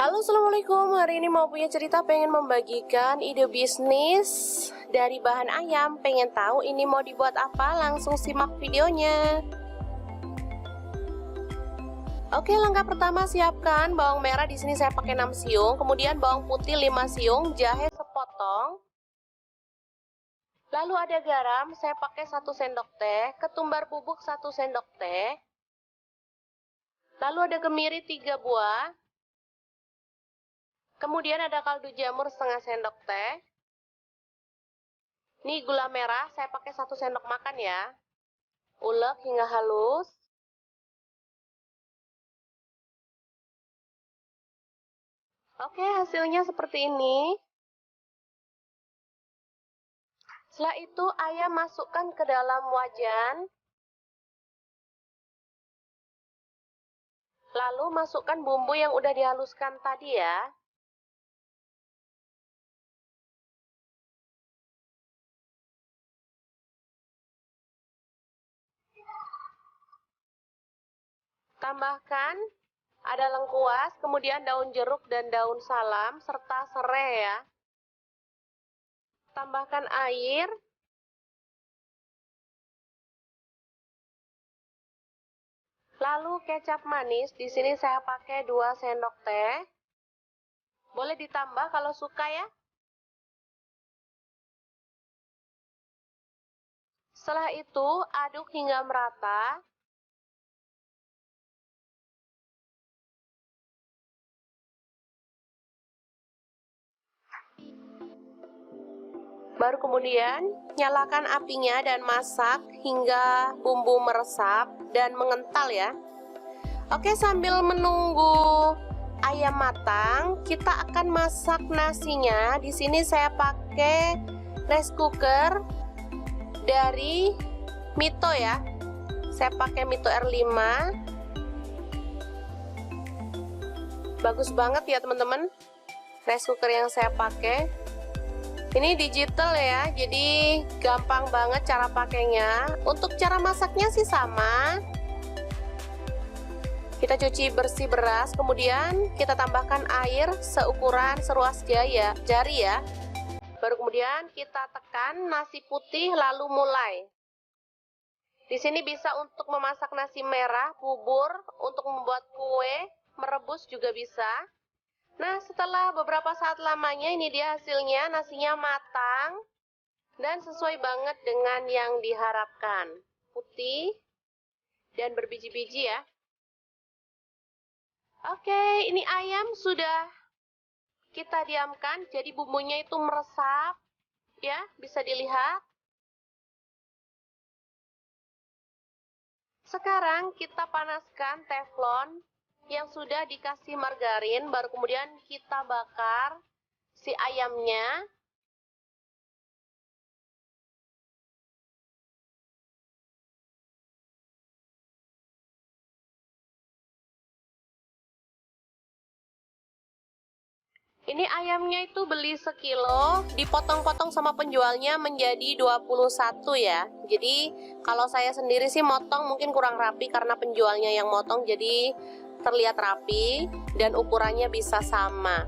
Halo, assalamualaikum. Hari ini mau punya cerita, pengen membagikan ide bisnis dari bahan ayam. Pengen tahu ini mau dibuat apa? Langsung simak videonya. Oke, langkah pertama siapkan bawang merah. Di sini saya pakai 6 siung, kemudian bawang putih 5 siung, jahe sepotong. Lalu ada garam, saya pakai 1 sendok teh, ketumbar bubuk 1 sendok teh. Lalu ada kemiri 3 buah. Kemudian ada kaldu jamur setengah sendok teh. Ini gula merah, saya pakai 1 sendok makan ya. Ulek hingga halus. Oke, hasilnya seperti ini. Setelah itu ayam masukkan ke dalam wajan. Lalu masukkan bumbu yang udah dihaluskan tadi ya. Tambahkan ada lengkuas, kemudian daun jeruk dan daun salam, serta serai ya. Tambahkan air. Lalu kecap manis, di sini saya pakai 2 sendok teh. Boleh ditambah kalau suka ya. Setelah itu aduk hingga merata. Baru kemudian nyalakan apinya dan masak hingga bumbu meresap dan mengental ya. Oke, sambil menunggu ayam matang, kita akan masak nasinya. Di sini saya pakai rice cooker dari Mito ya. Saya pakai Mito R5. Bagus banget ya teman-teman, rice cooker yang saya pakai. Ini digital ya, jadi gampang banget cara pakainya. Untuk cara masaknya sih sama. Kita cuci bersih beras, kemudian kita tambahkan air seukuran seruas jari ya. Baru kemudian kita tekan nasi putih lalu mulai. Di sini bisa untuk memasak nasi merah, bubur, untuk membuat kue, merebus juga bisa. Nah, setelah beberapa saat lamanya, ini dia hasilnya, nasinya matang dan sesuai banget dengan yang diharapkan. Putih dan berbiji-biji ya. Oke, ini ayam sudah kita diamkan, jadi bumbunya itu meresap ya, bisa dilihat. Sekarang kita panaskan teflon yang sudah dikasih margarin, baru kemudian kita bakar si ayamnya. Ini ayamnya itu beli sekilo, dipotong-potong sama penjualnya menjadi 21 ya. Jadi kalau saya sendiri sih motong mungkin kurang rapi karena penjualnya yang motong, jadi terlihat rapi dan ukurannya bisa sama.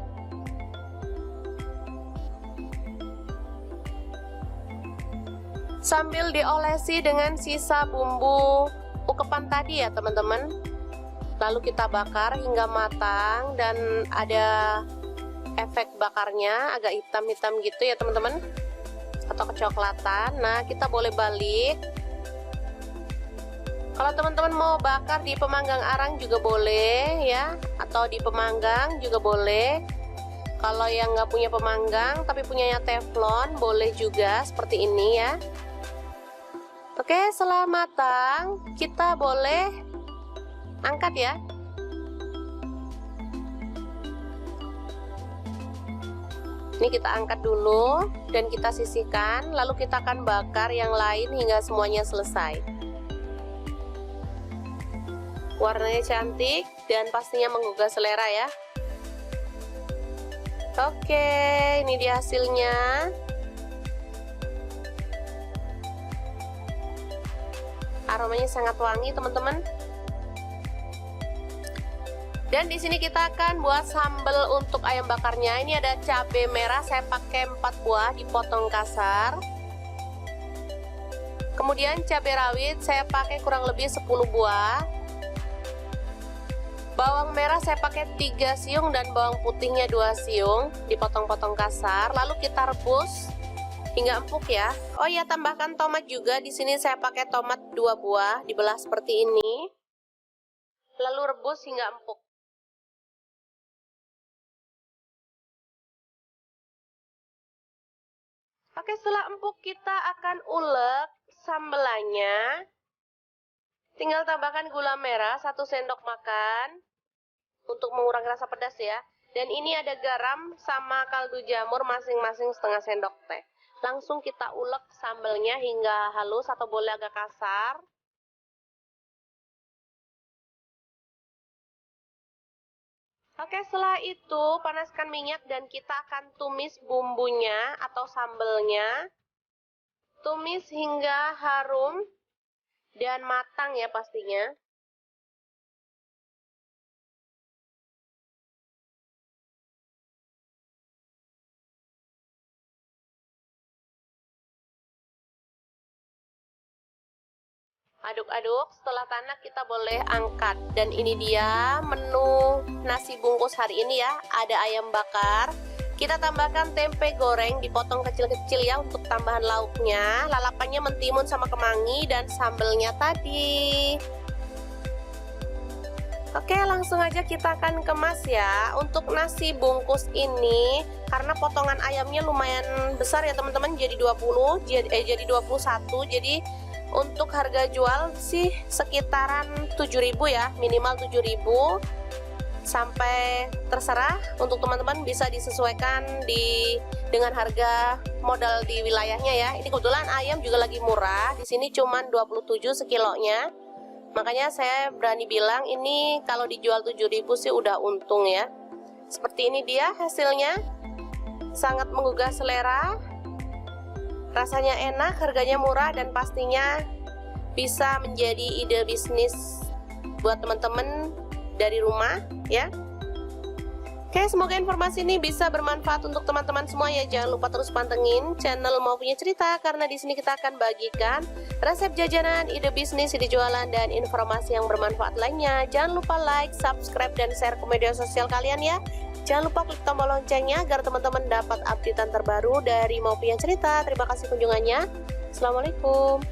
Sambil diolesi dengan sisa bumbu ukepan tadi ya teman-teman. Lalu kita bakar hingga matang dan ada efek bakarnya agak hitam-hitam gitu ya teman-teman, atau kecoklatan. Nah, kita boleh balik. Kalau teman-teman mau bakar di pemanggang arang juga boleh ya, atau di pemanggang juga boleh. Kalau yang nggak punya pemanggang tapi punyanya teflon, boleh juga seperti ini ya. Oke, setelah matang kita boleh angkat ya. Ini kita angkat dulu dan kita sisihkan, lalu kita akan bakar yang lain hingga semuanya selesai. Warnanya cantik dan pastinya menggugah selera ya. Oke, ini dia hasilnya. Aromanya sangat wangi teman-teman. Dan di sini kita akan buat sambal untuk ayam bakarnya. Ini ada cabai merah, saya pakai 4 buah dipotong kasar. Kemudian cabai rawit saya pakai kurang lebih 10 buah. Bawang merah saya pakai 3 siung dan bawang putihnya 2 siung, dipotong-potong kasar. Lalu kita rebus hingga empuk ya. Oh ya, tambahkan tomat juga. Di sini saya pakai tomat 2 buah, dibelah seperti ini. Lalu rebus hingga empuk. Oke, setelah empuk kita akan ulek sambelannya. Tinggal tambahkan gula merah 1 sendok makan untuk mengurangi rasa pedas ya. Dan ini ada garam sama kaldu jamur masing-masing setengah sendok teh. Langsung kita ulek sambelnya hingga halus atau boleh agak kasar. Oke, setelah itu panaskan minyak dan kita akan tumis bumbunya atau sambelnya. Tumis hingga harum dan matang ya pastinya. Aduk-aduk, setelah tanak kita boleh angkat. Dan ini dia menu nasi bungkus hari ini ya. Ada ayam bakar, kita tambahkan tempe goreng dipotong kecil-kecil ya untuk tambahan lauknya. Lalapannya mentimun sama kemangi dan sambelnya tadi. Oke, langsung aja kita akan kemas ya. Untuk nasi bungkus ini karena potongan ayamnya lumayan besar ya teman-teman, jadi 20 jadi 21. Jadi untuk harga jual sih sekitaran 7.000 ya, minimal 7.000. Sampai terserah untuk teman-teman, bisa disesuaikan dengan harga modal di wilayahnya ya. Ini kebetulan ayam juga lagi murah, di sini cuman 27 sekilonya. Makanya saya berani bilang ini kalau dijual 7.000 sih udah untung ya. Seperti ini dia hasilnya. Sangat menggugah selera. Rasanya enak, harganya murah, dan pastinya bisa menjadi ide bisnis buat teman-teman dari rumah ya. Oke, semoga informasi ini bisa bermanfaat untuk teman-teman semua ya. Jangan lupa terus pantengin channel Mau Punya Cerita, karena di sini kita akan bagikan resep jajanan, ide bisnis, ide jualan, dan informasi yang bermanfaat lainnya. Jangan lupa like, subscribe, dan share ke media sosial kalian ya. Jangan lupa klik tombol loncengnya agar teman-teman dapat updatean terbaru dari Mau Punya Cerita. Terima kasih kunjungannya. Assalamualaikum.